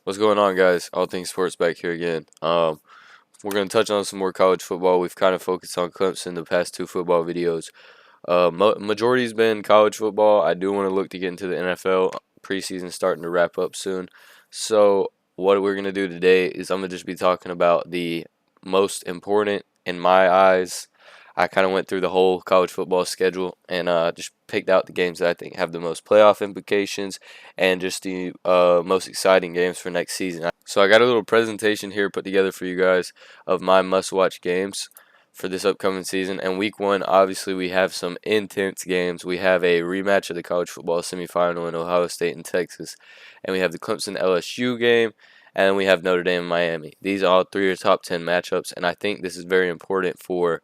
What's going on, guys? All Things Sports back here again. We're going to touch on some more college football. We've kind of focused on Clemson the past two football videos. Majority's been college football. I do want to look to get into the NFL. Preseason starting to wrap up soon. So what we're going to do today is I'm going to just be talking about the most important, in my eyes. I kind of went through the whole college football schedule and just picked out the games that I think have the most playoff implications and just the most exciting games for next season. So I got a little presentation here put together for you guys of my must-watch games for this upcoming season. And week one, obviously, we have some intense games. We have a rematch of the college football semifinal in Ohio State and Texas, and we have the Clemson LSU game, and we have Notre Dame and Miami. These all three are top 10 matchups, and I think this is very important for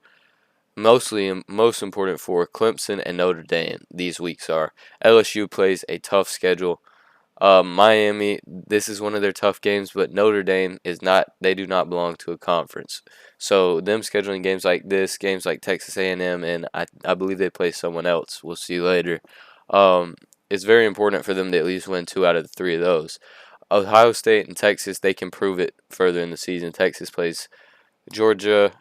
most important for Clemson and Notre Dame. These weeks are LSU plays a tough schedule. Miami, this is one of their tough games, but Notre Dame is not. They do not belong to a conference. So them scheduling games like this, games like Texas A&M, and I believe they play someone else. We'll see later. Um, it's very important for them to at least win two out of the three of those. Ohio State and Texas, they can prove it further in the season. Texas plays Georgia,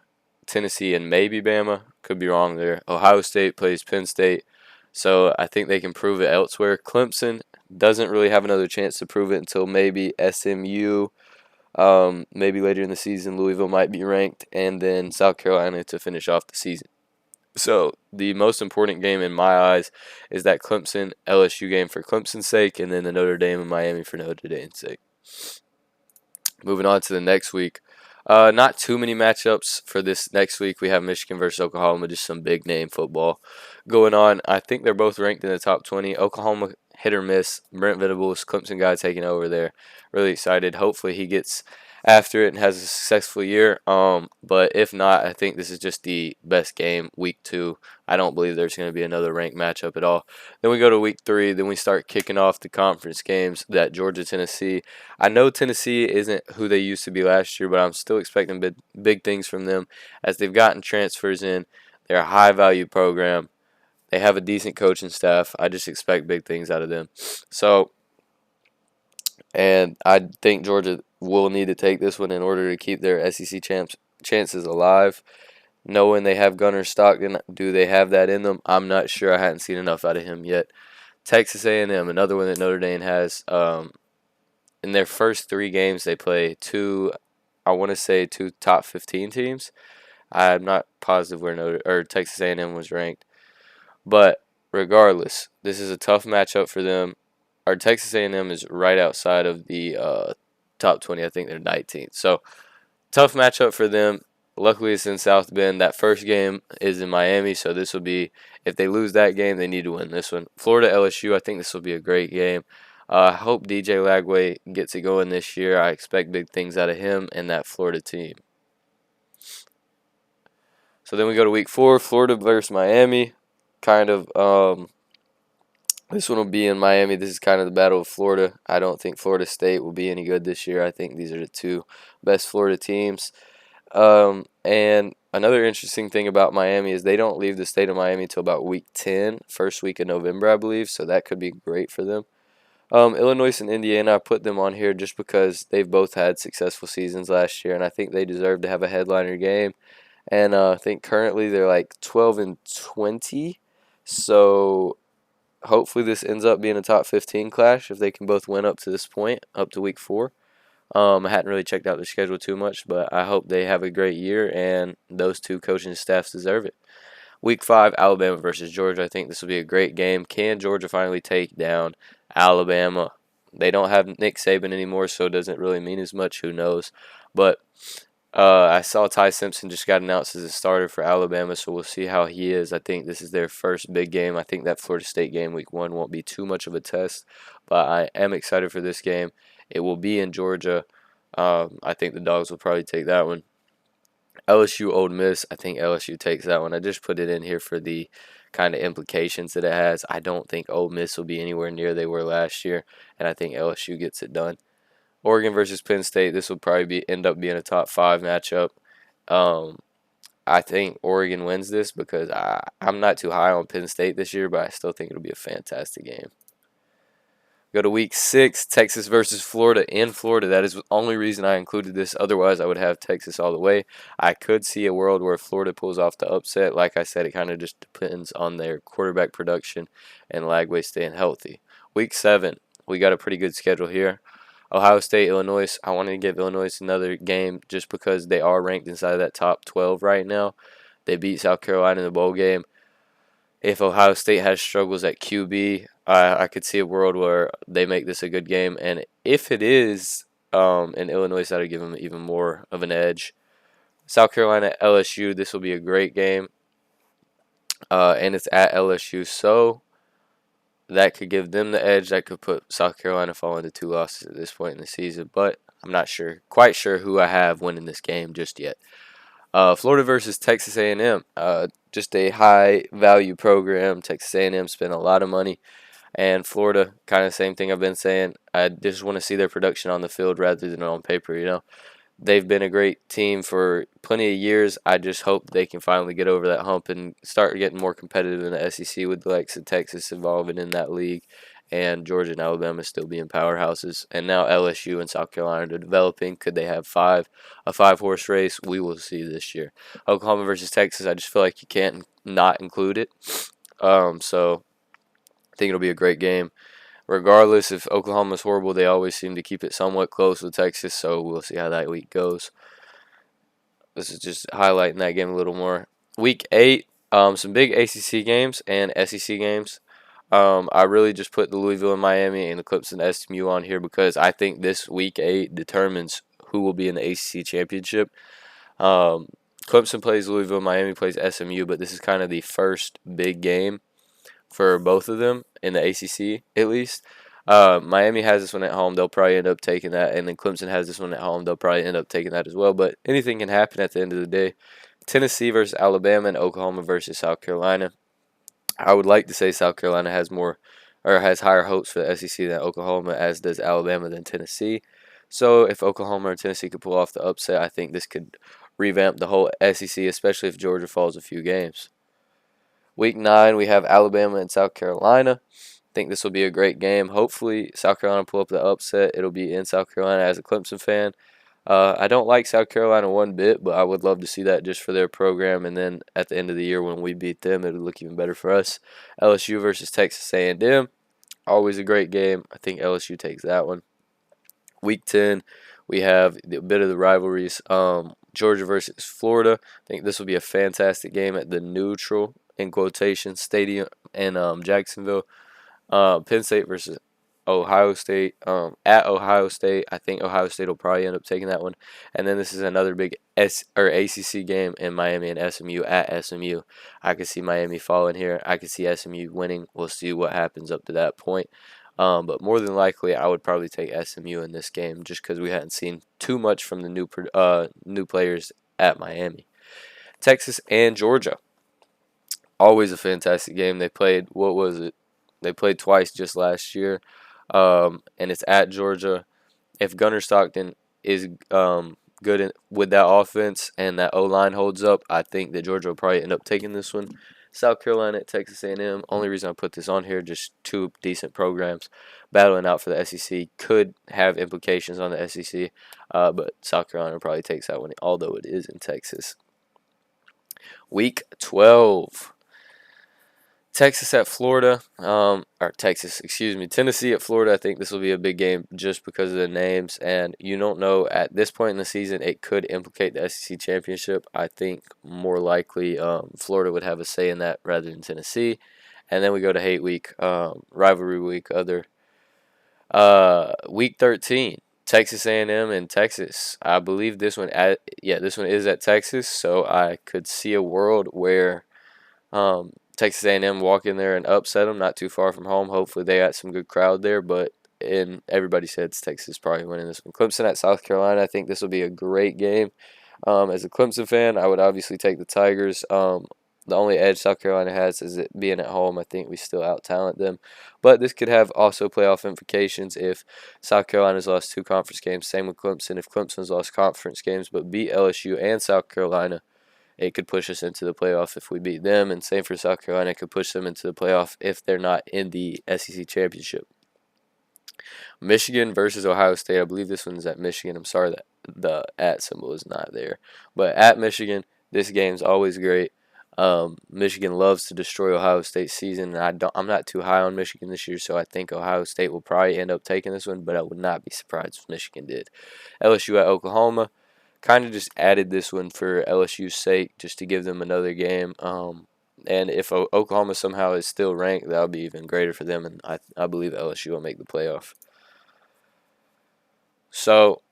Tennessee, and maybe Bama. Could be wrong there. Ohio State plays Penn State. So I think they can prove it elsewhere. Clemson doesn't really have another chance to prove it until maybe SMU. Maybe later in the season, Louisville might be ranked, and then South Carolina to finish off the season. So the most important game in my eyes is that Clemson LSU game for Clemson's sake, and then the Notre Dame and Miami for Notre Dame's sake. Moving on to the next week. Not too many matchups for this next week. We have Michigan versus Oklahoma, just some big name football going on. I think they're both ranked in the top 20. Oklahoma hit or miss. Brent Venables, Clemson guy taking over there. Really excited. Hopefully he gets after it and has a successful year. But if not, I think this is just the best game, week 2. I don't believe there's going to be another ranked matchup at all. Then we go to week 3. Then we start kicking off the conference games. That Georgia Tennessee. I know Tennessee isn't who they used to be last year, but I'm still expecting big things from them as they've gotten transfers in. They're a high value program. They have a decent coaching staff. I just expect big things out of them. So, and I think Georgia will need to take this one in order to keep their SEC chances alive. Knowing they have Gunnar Stockton, do they have that in them? I'm not sure. I hadn't seen enough out of him yet. Texas A&M, another one that Notre Dame has. In their first 3 games, they play I want to say two top 15 teams. I'm not positive where Texas A&M was ranked, but regardless, this is a tough matchup for them. Our Texas A&M is right outside of the top 20. I think they're 19th. So tough matchup for them. Luckily, it's in South Bend. That first game is in Miami, so this will be, if they lose that game, they need to win this one. Florida LSU, I think this will be a great game. I hope DJ Lagway gets it going this year. I expect big things out of him and that Florida team. So then we go to week 4, Florida versus Miami. Kind of, this one will be in Miami. This is kind of the battle of Florida. I don't think Florida State will be any good this year. I think these are the two best Florida teams. And another interesting thing about Miami is they don't leave the state of Miami until about week 10, first week of November, I believe. So that could be great for them. Illinois and Indiana, I put them on here just because they've both had successful seasons last year, and I think they deserve to have a headliner game. And I think currently they're like 12-20. So hopefully this ends up being a top 15 clash if they can both win up to this point, up to week 4. I hadn't really checked out their schedule too much, but I hope they have a great year, and those two coaching staffs deserve it. Week 5, Alabama versus Georgia. I think this will be a great game. Can Georgia finally take down Alabama? They don't have Nick Saban anymore, so it doesn't really mean as much. Who knows? But I saw Ty Simpson just got announced as a starter for Alabama, so we'll see how he is. I think this is their first big game. I think that Florida State game week 1 won't be too much of a test, but I am excited for this game. It will be in Georgia. I think the Dogs will probably take that one. LSU Ole Miss, I think LSU takes that one. I just put it in here for the kind of implications that it has. I don't think Ole Miss will be anywhere near they were last year, and I think LSU gets it done. Oregon versus Penn State, this will probably end up being a top 5 matchup. Um, I think Oregon wins this because I'm not too high on Penn State this year, but I still think it'll be a fantastic game. Go to week 6, Texas versus Florida in Florida. That is the only reason I included this. Otherwise, I would have Texas all the way. I could see a world where Florida pulls off the upset. Like I said, it kind of just depends on their quarterback production and Lagway staying healthy. Week 7, we got a pretty good schedule here. Ohio State, Illinois. I wanted to give Illinois another game just because they are ranked inside of that top 12 right now. They beat South Carolina in the bowl game. If Ohio State has struggles at QB, I could see a world where they make this a good game. And if it is in Illinois, that'll give them even more of an edge. South Carolina, LSU, this will be a great game. And it's at LSU, so that could give them the edge. That could put South Carolina falling to 2 losses at this point in the season. But I'm not quite sure who I have winning this game just yet. Florida versus Texas A&M. Just a high value program. Texas A&M spent a lot of money, and Florida, kind of same thing I've been saying. I just want to see their production on the field rather than on paper. They've been a great team for plenty of years. I just hope they can finally get over that hump and start getting more competitive in the SEC with the likes of Texas involving in that league, and Georgia and Alabama still being powerhouses. And now LSU and South Carolina are developing. Could they have a 5-horse race? We will see this year. Oklahoma versus Texas, I just feel like you can't not include it. So I think it'll be a great game. Regardless, if Oklahoma's horrible, they always seem to keep it somewhat close with Texas, so we'll see how that week goes. This is just highlighting that game a little more. Week 8, some big ACC games and SEC games. I really just put the Louisville and Miami and the Clemson SMU on here because I think this week 8 determines who will be in the ACC championship. Clemson plays Louisville, Miami plays SMU, but this is kind of the first big game for both of them in the ACC, at least. Miami has this one at home. They'll probably end up taking that. And then Clemson has this one at home. They'll probably end up taking that as well. But anything can happen at the end of the day. Tennessee versus Alabama and Oklahoma versus South Carolina. I would like to say South Carolina has higher hopes for the SEC than Oklahoma, as does Alabama than Tennessee. So if Oklahoma or Tennessee could pull off the upset, I think this could revamp the whole SEC, especially if Georgia falls a few games. Week 9, we have Alabama and South Carolina. I think this will be a great game. Hopefully, South Carolina pull up the upset. It'll be in South Carolina as a Clemson fan. I don't like South Carolina one bit, but I would love to see that just for their program. And then at the end of the year when we beat them, it'll look even better for us. LSU versus Texas A&M. Always a great game. I think LSU takes that one. Week 10, we have a bit of the rivalries. Georgia versus Florida. I think this will be a fantastic game at the neutral, in quotation, stadium in Jacksonville. Penn State versus Ohio State. At Ohio State, I think Ohio State will probably end up taking that one. And then this is another big ACC game in Miami and SMU at SMU. I could see Miami falling here. I could see SMU winning. We'll see what happens up to that point. But more than likely, I would probably take SMU in this game just because we hadn't seen too much from the new players at Miami. Texas and Georgia. Always a fantastic game. They played, what was it? They played twice just last year. And it's at Georgia. If Gunnar Stockton is good with that offense and that O-line holds up, I think that Georgia will probably end up taking this one. South Carolina at Texas A&M. Only reason I put this on here, just two decent programs battling out for the SEC. Could have implications on the SEC, but South Carolina probably takes that one, although it is in Texas. Week 12. Texas at Florida, Tennessee at Florida. I think this will be a big game just because of the names, and you don't know at this point in the season it could implicate the SEC championship. I think more likely Florida would have a say in that rather than Tennessee. And then we go to hate week, rivalry week, week 13. Texas A&M and Texas. I believe this one is at Texas, so I could see a world where Texas A&M walk in there and upset them, not too far from home. Hopefully they got some good crowd there, but everybody says Texas probably winning this one. Clemson at South Carolina. I think this will be a great game. As a Clemson fan, I would obviously take the Tigers. The only edge South Carolina has is it being at home. I think we still out-talent them. But this could have also playoff implications if South Carolina's lost 2 conference games. Same with Clemson. If Clemson's lost conference games but beat LSU and South Carolina, it could push us into the playoff if we beat them. And same for South Carolina. It could push them into the playoff if they're not in the SEC championship. Michigan versus Ohio State. I believe this one's at Michigan. I'm sorry that the at symbol is not there. But at Michigan, this game's always great. Michigan loves to destroy Ohio State's season, and I'm not too high on Michigan this year, so I think Ohio State will probably end up taking this one, but I would not be surprised if Michigan did. LSU at Oklahoma. Kind of just added this one for LSU's sake, just to give them another game. And if Oklahoma somehow is still ranked, that would be even greater for them, and I believe LSU will make the playoff. So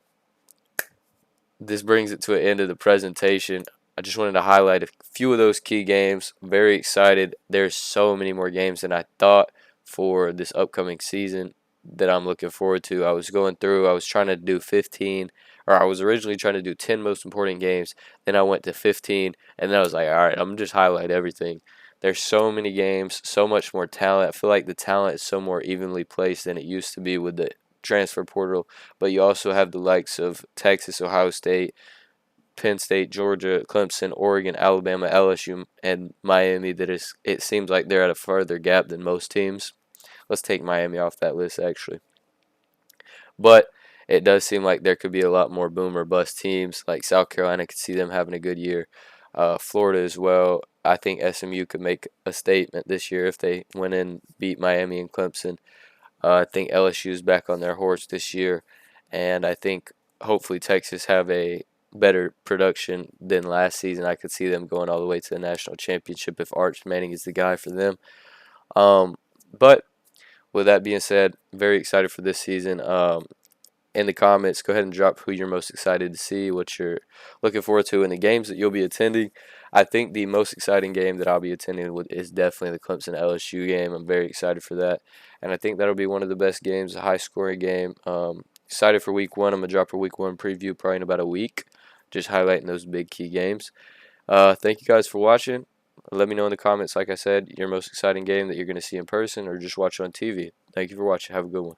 this brings it to an end of the presentation. I just wanted to highlight a few of those key games. I'm very excited. There's so many more games than I thought for this upcoming season that I'm looking forward to. I was going through, I was trying to do 15, or I was originally trying to do 10 most important games. Then I went to 15, and then I was like, all right, I'm going to just highlight everything. There's so many games, so much more talent. I feel like the talent is so more evenly placed than it used to be with the transfer portal. But you also have the likes of Texas, Ohio State, Penn State, Georgia, Clemson, Oregon, Alabama, LSU, and Miami. It seems like they're at a further gap than most teams. Let's take Miami off that list, actually. But it does seem like there could be a lot more boom or bust teams. Like South Carolina could see them having a good year. Florida as well. I think SMU could make a statement this year if they went and beat Miami and Clemson. I think LSU is back on their horse this year, and I think hopefully Texas have a better production than last season. I could see them going all the way to the national championship if Arch Manning is the guy for them. But with that being said, very excited for this season. In the comments, go ahead and drop who you're most excited to see, what you're looking forward to, and the games that you'll be attending. I think the most exciting game that I'll be attending is definitely the Clemson LSU game. I'm very excited for that, and I think that'll be one of the best games, a high-scoring game. Excited for Week 1. I'm going to drop a Week 1 preview probably in about a week, just highlighting those big key games. Thank you guys for watching. Let me know in the comments, like I said, your most exciting game that you're going to see in person or just watch on TV. Thank you for watching. Have a good one.